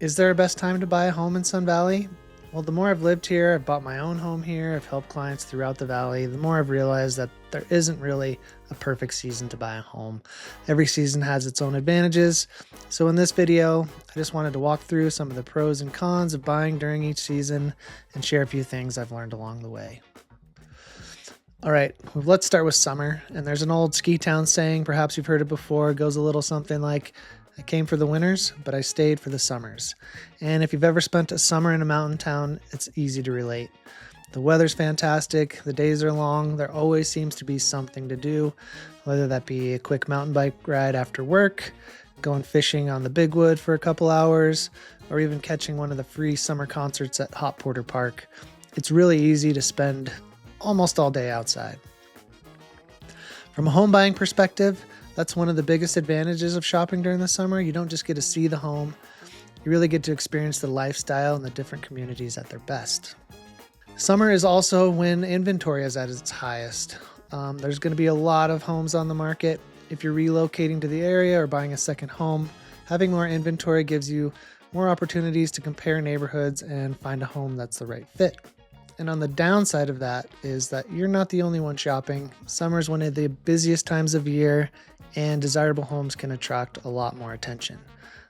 Is there a best time to buy a home in Sun Valley? Well, the more I've lived here, I've bought my own home here, I've helped clients throughout the valley, the more I've realized that there isn't really a perfect season to buy a home. Every season has its own advantages. So in this video, I just wanted to walk through some of the pros and cons of buying during each season and share a few things I've learned along the way. All right, well, let's start with summer. And there's an old ski town saying, perhaps you've heard it before, it goes a little something like, I came for the winters, but I stayed for the summers. And if you've ever spent a summer in a mountain town, it's easy to relate. The weather's fantastic, the days are long, there always seems to be something to do, whether that be a quick mountain bike ride after work, going fishing on the Big Wood for a couple hours, or even catching one of the free summer concerts at Hot Porter Park. It's really easy to spend almost all day outside. From a home buying perspective, that's one of the biggest advantages of shopping during the summer. You don't just get to see the home, you really get to experience the lifestyle and the different communities at their best. Summer is also when inventory is at its highest. There's going to be a lot of homes on the market. If you're relocating to the area or buying a second home, having more inventory gives you more opportunities to compare neighborhoods and find a home that's the right fit. And on the downside of that is that you're not the only one shopping. Summer is one of the busiest times of year, and desirable homes can attract a lot more attention.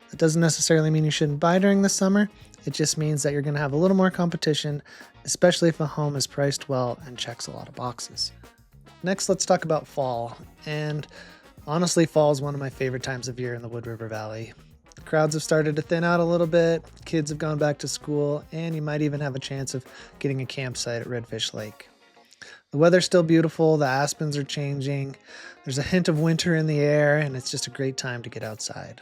That doesn't necessarily mean you shouldn't buy during the summer. It just means that you're going to have a little more competition, especially if a home is priced well and checks a lot of boxes. Next, let's talk about fall. And honestly, fall is one of my favorite times of year in the Wood River Valley. The crowds have started to thin out a little bit, kids have gone back to school, and you might even have a chance of getting a campsite at Redfish Lake. The weather's still beautiful, the aspens are changing, there's a hint of winter in the air, and it's just a great time to get outside.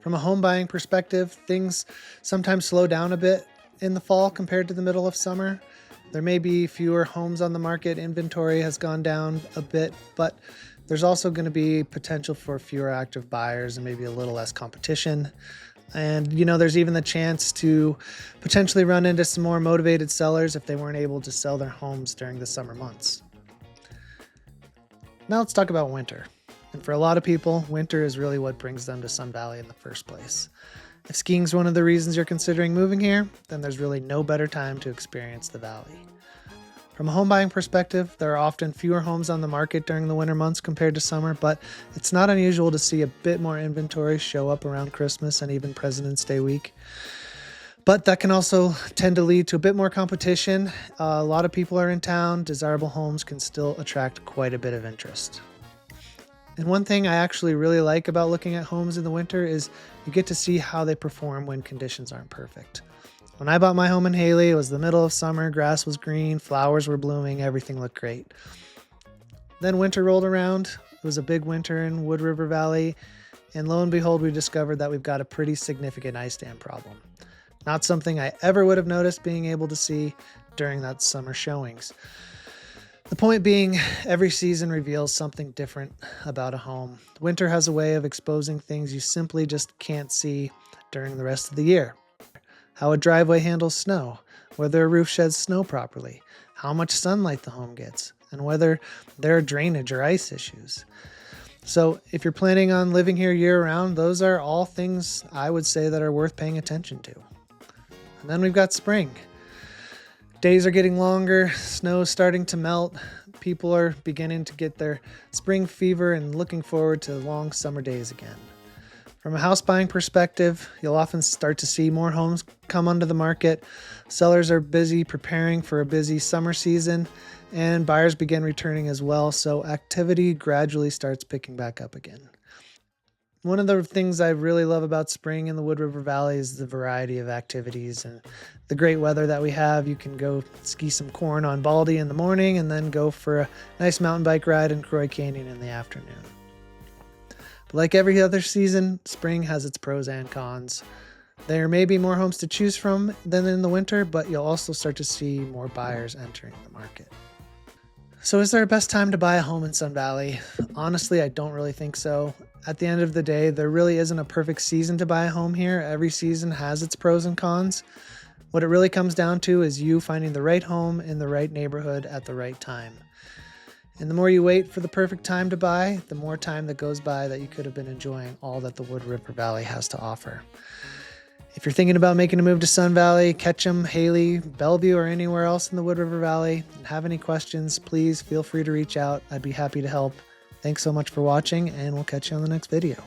From a home buying perspective, things sometimes slow down a bit in the fall compared to the middle of summer. There may be fewer homes on the market, inventory has gone down a bit, but there's also going to be potential for fewer active buyers and maybe a little less competition. And, there's even the chance to potentially run into some more motivated sellers if they weren't able to sell their homes during the summer months. Now let's talk about winter. And for a lot of people, winter is really what brings them to Sun Valley in the first place. If skiing is one of the reasons you're considering moving here, then there's really no better time to experience the valley. From a home buying perspective, there are often fewer homes on the market during the winter months compared to summer, but it's not unusual to see a bit more inventory show up around Christmas and even President's Day week. But that can also tend to lead to a bit more competition. A lot of people are in town. Desirable homes can still attract quite a bit of interest. And one thing I actually really like about looking at homes in the winter is you get to see how they perform when conditions aren't perfect. When I bought my home in Hailey, it was the middle of summer, grass was green, flowers were blooming, everything looked great. Then winter rolled around. It was a big winter in Wood River Valley, and lo and behold, we discovered that we've got a pretty significant ice dam problem. Not something I ever would have noticed being able to see during that summer showings. The point being, every season reveals something different about a home. Winter has a way of exposing things you simply just can't see during the rest of the year. How a driveway handles snow, whether a roof sheds snow properly, how much sunlight the home gets, and whether there are drainage or ice issues. So if you're planning on living here year-round, those are all things I would say that are worth paying attention to. And then we've got spring. Days are getting longer, snow is starting to melt, people are beginning to get their spring fever and looking forward to long summer days again. From a house buying perspective, you'll often start to see more homes come onto the market. Sellers are busy preparing for a busy summer season, and buyers begin returning as well, so activity gradually starts picking back up again. One of the things I really love about spring in the Wood River Valley is the variety of activities and the great weather that we have. You can go ski some corn on Baldy in the morning and then go for a nice mountain bike ride in Croy Canyon in the afternoon. But like every other season, spring has its pros and cons. There may be more homes to choose from than in the winter, but you'll also start to see more buyers entering the market. So is there a best time to buy a home in Sun Valley? Honestly, I don't really think so. At the end of the day, there really isn't a perfect season to buy a home here. Every season has its pros and cons. What it really comes down to is you finding the right home in the right neighborhood at the right time. And the more you wait for the perfect time to buy, the more time that goes by that you could have been enjoying all that the Wood River Valley has to offer. If you're thinking about making a move to Sun Valley, Ketchum, Hailey, Bellevue, or anywhere else in the Wood River Valley, and have any questions, please feel free to reach out. I'd be happy to help. Thanks so much for watching, and we'll catch you on the next video.